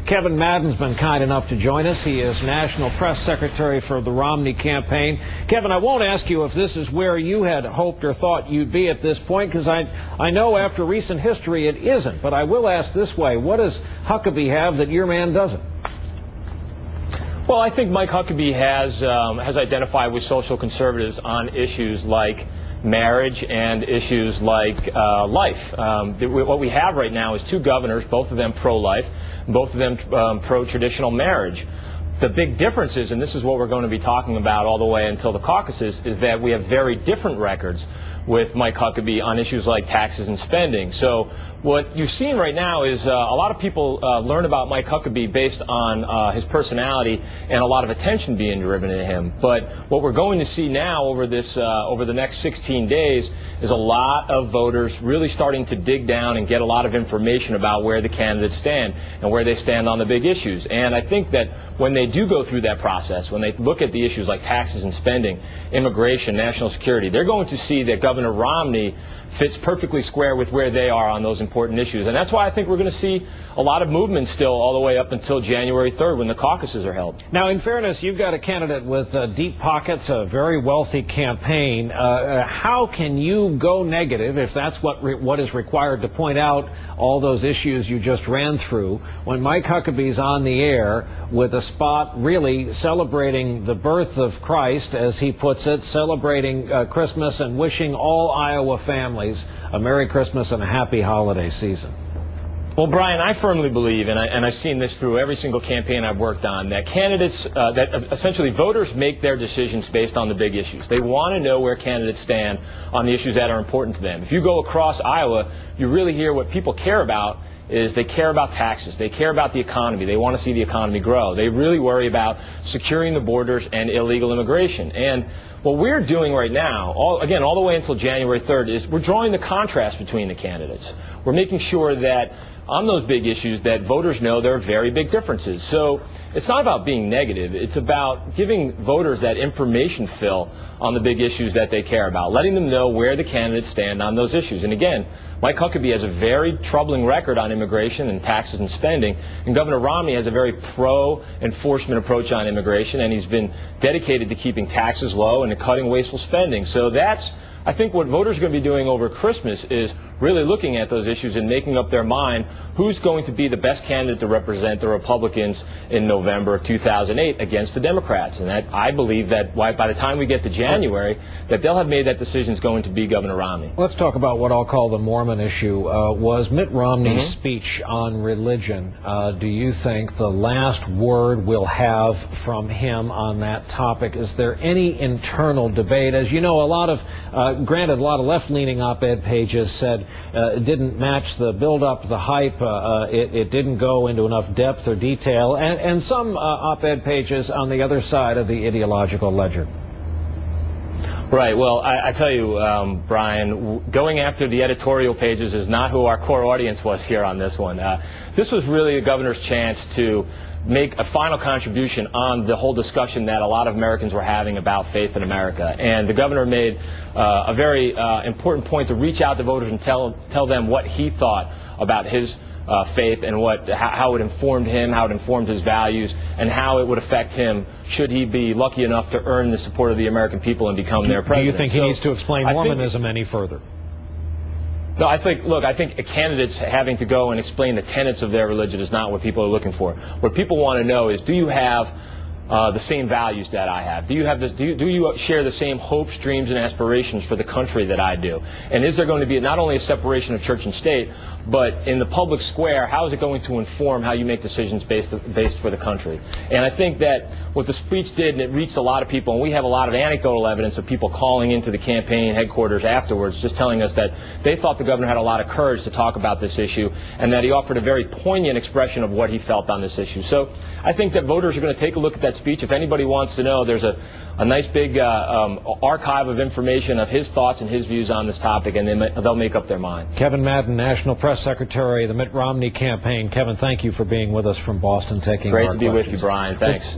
Kevin Madden's been kind enough to join us. He is National Press Secretary for the Romney campaign. Kevin, I won't ask you if this is where you had hoped or thought you'd be at this point, because I know after recent history it isn't. But I will ask this way. What does Huckabee have that your man doesn't? Well, I think Mike Huckabee has identified with social conservatives on issues like marriage and issues like life. What we have right now is two governors, both of them pro-life, both of them pro-traditional marriage. The big difference is, and this is what we're going to be talking about all the way until the caucuses, is that we have very different records with Mike Huckabee on issues like taxes and spending. So what you've seen right now is a lot of people learn about Mike Huckabee based on his personality and a lot of attention being driven to him. But what we're going to see now over the next 16 days is a lot of voters really starting to dig down and get a lot of information about where the candidates stand and where they stand on the big issues. And I think that when they do go through that process, when they look at the issues like taxes and spending, immigration, national security, they're going to see that Governor Romney fits perfectly square with where they are on those important issues. And that's why I think we're going to see a lot of movement still all the way up until January 3rd when the caucuses are held. Now, in fairness, you've got a candidate with deep pockets, a very wealthy campaign. How can you go negative, if that's what is required to point out all those issues you just ran through, when Mike Huckabee's on the air with a spot really celebrating the birth of Christ, as he puts it, celebrating Christmas and wishing all Iowa families a Merry Christmas and a happy holiday season? Well, Brian, I firmly believe, and I've seen this through every single campaign I've worked on, that candidates, that essentially voters make their decisions based on the big issues. They want to know where candidates stand on the issues that are important to them. If you go across Iowa, you really hear what people care about is they care about taxes. They care about the economy. They want to see the economy grow. They really worry about securing the borders and illegal immigration. And what we're doing right now, all the way until January 3rd, is we're drawing the contrast between the candidates. We're making sure that on those big issues that voters know there are very big differences. So it's not about being negative. It's about giving voters that information fill on the big issues that they care about, letting them know where the candidates stand on those issues. And again, Mike Huckabee has a very troubling record on immigration and taxes and spending, and Governor Romney has a very pro-enforcement approach on immigration, and he's been dedicated to keeping taxes low and to cutting wasteful spending. So that's, I think, what voters are going to be doing over Christmas is really looking at those issues and making up their mind who's going to be the best candidate to represent the Republicans in November of 2008 against the Democrats. And that, I believe that by the time we get to January, that they'll have made that decision is going to be Governor Romney. Let's talk about what I'll call the Mormon issue. Was Mitt Romney's speech on religion, do you think the last word we'll have from him on that topic? Is there any internal debate? As you know, a lot of left-leaning op-ed pages said it didn't match the build-up, the hype. It didn't go into enough depth or detail, and some op-ed pages on the other side of the ideological ledger. Right. Well, I tell you, Brian, going after the editorial pages is not who our core audience was here on this one. This was really the governor's chance to make a final contribution on the whole discussion that a lot of Americans were having about faith in America. And the governor made a very important point to reach out to voters and tell them what he thought about his faith and how it informed him, how it informed his values, and how it would affect him should he be lucky enough to earn the support of the American people and become their president. Do you think he needs to explain Mormonism any further? No, I think candidates having to go and explain the tenets of their religion is not what people are looking for. What people want to know is, do you have the same values that I have? Do you share the same hopes, dreams, and aspirations for the country that I do? And is there going to be not only a separation of church and state, but in the public square, how is it going to inform how you make decisions based for the country? And I think that what the speech did, and it reached a lot of people, and we have a lot of anecdotal evidence of people calling into the campaign headquarters afterwards, just telling us that they thought the governor had a lot of courage to talk about this issue, and that he offered a very poignant expression of what he felt on this issue. So I think that voters are going to take a look at that speech. If anybody wants to know, there's a nice big archive of information of his thoughts and his views on this topic, and they'll make up their mind. Kevin Madden, National Press Secretary of the Mitt Romney campaign. Kevin, thank you for being with us from Boston, taking our questions. Great to be with you, Brian. Thanks.